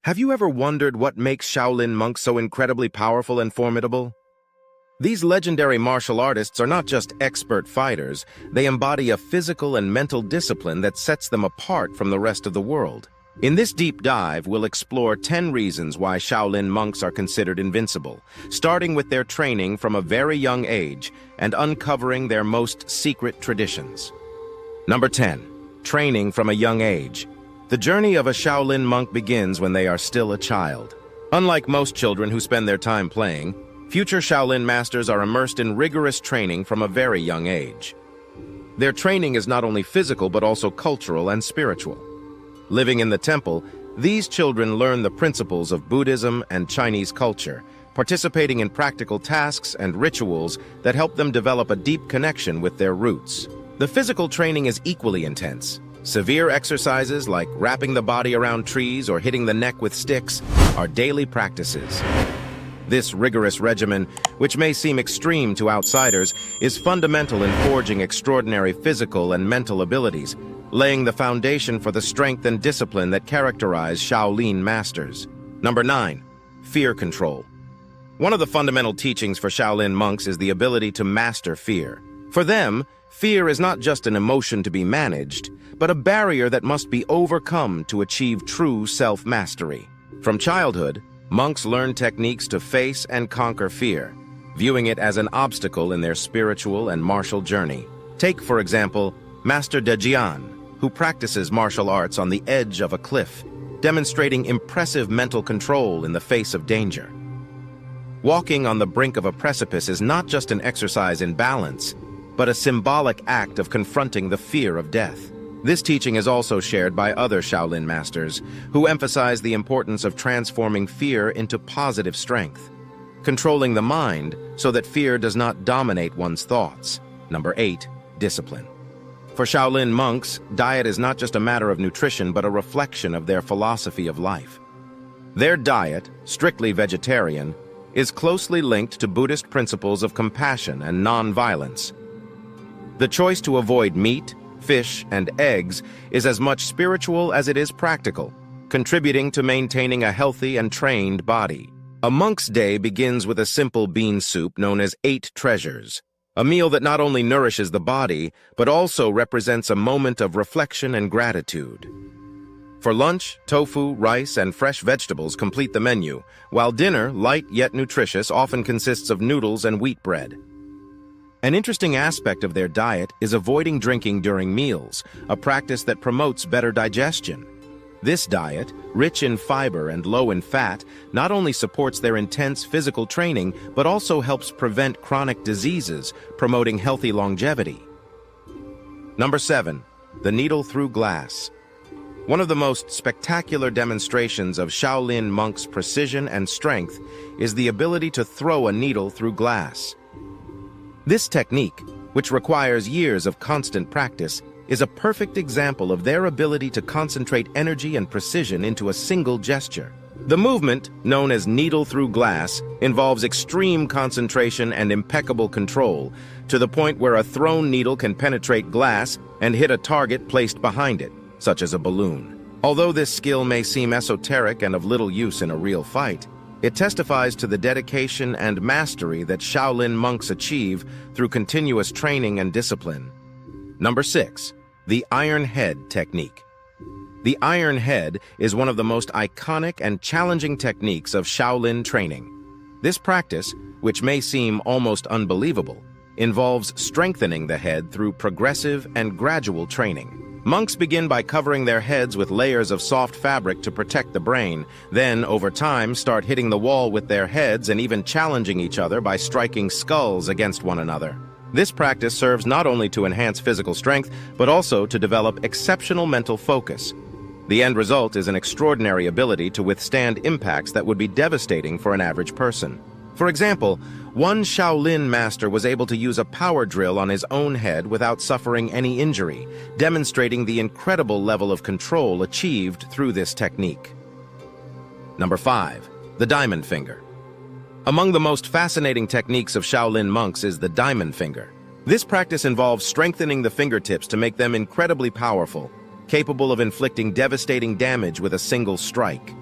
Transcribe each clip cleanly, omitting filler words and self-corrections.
Have you ever wondered what makes Shaolin monks so incredibly powerful and formidable? These legendary martial artists are not just expert fighters, they embody a physical and mental discipline that sets them apart from the rest of the world. In this deep dive, we'll explore 10 reasons why Shaolin monks are considered invincible, starting with their training from a very young age and uncovering their most secret traditions. Number 10. Training from a young age. The journey of a Shaolin monk begins when they are still a child. Unlike most children who spend their time playing, future Shaolin masters are immersed in rigorous training from a very young age. Their training is not only physical but also cultural and spiritual. Living in the temple, these children learn the principles of Buddhism and Chinese culture, participating in practical tasks and rituals that help them develop a deep connection with their roots. The physical training is equally intense. Severe exercises like wrapping the body around trees or hitting the neck with sticks are daily practices. This rigorous regimen, which may seem extreme to outsiders, is fundamental in forging extraordinary physical and mental abilities, laying the foundation for the strength and discipline that characterize Shaolin masters. Number 9. Fear control. One of the fundamental teachings for Shaolin monks is the ability to master fear. For them, fear is not just an emotion to be managed, but a barrier that must be overcome to achieve true self-mastery. From childhood, monks learn techniques to face and conquer fear, viewing it as an obstacle in their spiritual and martial journey. Take, for example, Master De Jian, who practices martial arts on the edge of a cliff, demonstrating impressive mental control in the face of danger. Walking on the brink of a precipice is not just an exercise in balance, but a symbolic act of confronting the fear of death. This teaching is also shared by other Shaolin masters, who emphasize the importance of transforming fear into positive strength, controlling the mind so that fear does not dominate one's thoughts. Number 8. Discipline. For Shaolin monks, diet is not just a matter of nutrition, but a reflection of their philosophy of life. Their diet, strictly vegetarian, is closely linked to Buddhist principles of compassion and non-violence. The choice to avoid meat, fish, and eggs is as much spiritual as it is practical, contributing to maintaining a healthy and trained body. A monk's day begins with a simple bean soup known as 8 treasures, a meal that not only nourishes the body, but also represents a moment of reflection and gratitude. For lunch, tofu, rice, and fresh vegetables complete the menu, while dinner, light yet nutritious, often consists of noodles and wheat bread. An interesting aspect of their diet is avoiding drinking during meals, a practice that promotes better digestion. This diet, rich in fiber and low in fat, not only supports their intense physical training, but also helps prevent chronic diseases, promoting healthy longevity. Number 7. The needle through glass. One of the most spectacular demonstrations of Shaolin monks' precision and strength is the ability to throw a needle through glass. This technique, which requires years of constant practice, is a perfect example of their ability to concentrate energy and precision into a single gesture. The movement, known as needle through glass, involves extreme concentration and impeccable control, to the point where a thrown needle can penetrate glass and hit a target placed behind it, such as a balloon. Although this skill may seem esoteric and of little use in a real fight, it testifies to the dedication and mastery that Shaolin monks achieve through continuous training and discipline. Number 6. The Iron Head technique. The Iron Head is one of the most iconic and challenging techniques of Shaolin training. This practice, which may seem almost unbelievable, involves strengthening the head through progressive and gradual training. Monks begin by covering their heads with layers of soft fabric to protect the brain, then, over time, start hitting the wall with their heads and even challenging each other by striking skulls against one another. This practice serves not only to enhance physical strength, but also to develop exceptional mental focus. The end result is an extraordinary ability to withstand impacts that would be devastating for an average person. For example, one Shaolin master was able to use a power drill on his own head without suffering any injury, demonstrating the incredible level of control achieved through this technique. Number 5. The diamond finger. Among the most fascinating techniques of Shaolin monks is the diamond finger. This practice involves strengthening the fingertips to make them incredibly powerful, capable of inflicting devastating damage with a single strike.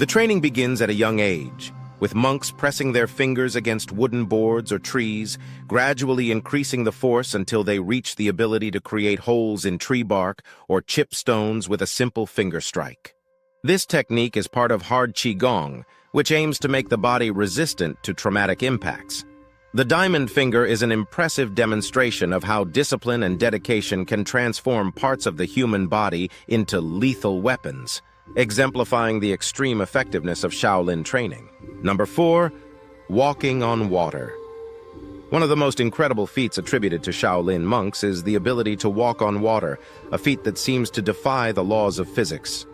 The training begins at a young age, with monks pressing their fingers against wooden boards or trees, gradually increasing the force until they reach the ability to create holes in tree bark or chip stones with a simple finger strike. This technique is part of hard qigong, which aims to make the body resistant to traumatic impacts. The diamond finger is an impressive demonstration of how discipline and dedication can transform parts of the human body into lethal weapons, exemplifying the extreme effectiveness of Shaolin training. Number 4, walking on water. One of the most incredible feats attributed to Shaolin monks is the ability to walk on water, a feat that seems to defy the laws of physics.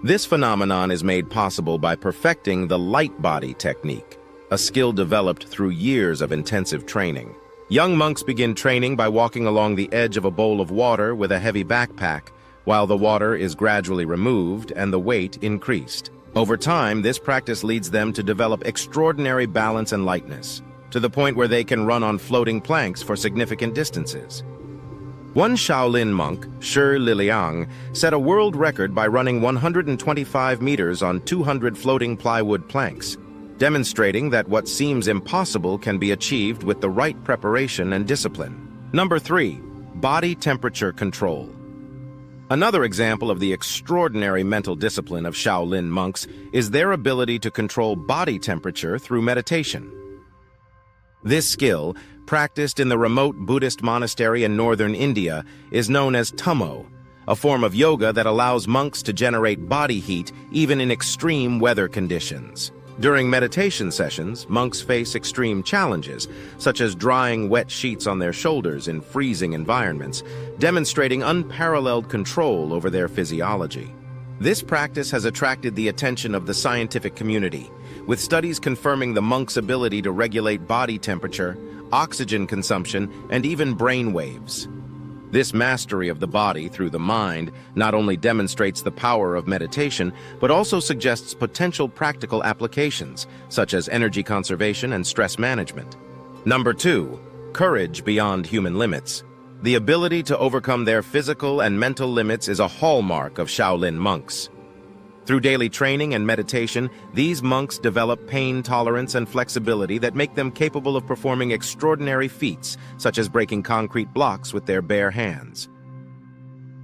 This phenomenon is made possible by perfecting the light body technique, a skill developed through years of intensive training. Young monks begin training by walking along the edge of a bowl of water with a heavy backpack, while the water is gradually removed and the weight increased. Over time, this practice leads them to develop extraordinary balance and lightness, to the point where they can run on floating planks for significant distances. One Shaolin monk, Shi Liliang, set a world record by running 125 meters on 200 floating plywood planks, demonstrating that what seems impossible can be achieved with the right preparation and discipline. Number 3, body temperature control. Another example of the extraordinary mental discipline of Shaolin monks is their ability to control body temperature through meditation. This skill, practiced in the remote Buddhist monastery in northern India, is known as tummo, a form of yoga that allows monks to generate body heat even in extreme weather conditions. During meditation sessions, monks face extreme challenges, such as drying wet sheets on their shoulders in freezing environments, demonstrating unparalleled control over their physiology. This practice has attracted the attention of the scientific community, with studies confirming the monks' ability to regulate body temperature, oxygen consumption, and even brain waves. This mastery of the body through the mind not only demonstrates the power of meditation, but also suggests potential practical applications, such as energy conservation and stress management. Number 2, courage beyond human limits. The ability to overcome their physical and mental limits is a hallmark of Shaolin monks. Through daily training and meditation, these monks develop pain tolerance and flexibility that make them capable of performing extraordinary feats, such as breaking concrete blocks with their bare hands.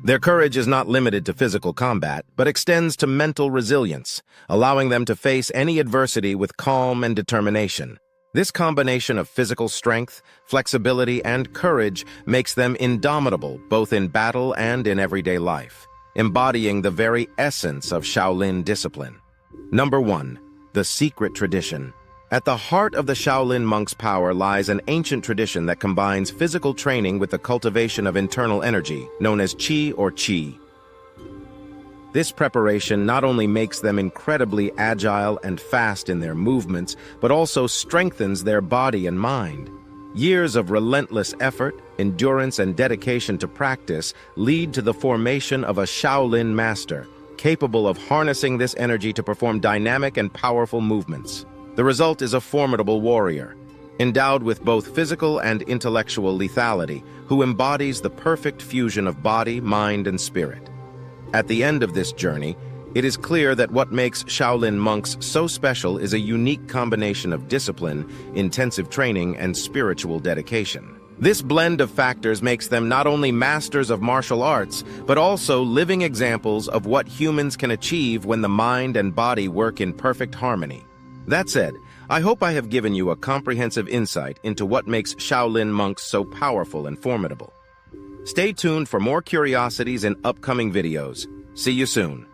Their courage is not limited to physical combat, but extends to mental resilience, allowing them to face any adversity with calm and determination. This combination of physical strength, flexibility, and courage makes them indomitable both in battle and in everyday life, embodying the very essence of Shaolin discipline. Number 1, the secret tradition. At the heart of the Shaolin monks' power lies an ancient tradition that combines physical training with the cultivation of internal energy, known as qi or qi. This preparation not only makes them incredibly agile and fast in their movements, but also strengthens their body and mind. Years of relentless effort, endurance, and dedication to practice lead to the formation of a Shaolin master, capable of harnessing this energy to perform dynamic and powerful movements. The result is a formidable warrior, endowed with both physical and intellectual lethality, who embodies the perfect fusion of body, mind, and spirit. At the end of this journey, it is clear that what makes Shaolin monks so special is a unique combination of discipline, intensive training, and spiritual dedication. This blend of factors makes them not only masters of martial arts, but also living examples of what humans can achieve when the mind and body work in perfect harmony. That said, I hope I have given you a comprehensive insight into what makes Shaolin monks so powerful and formidable. Stay tuned for more curiosities in upcoming videos. See you soon.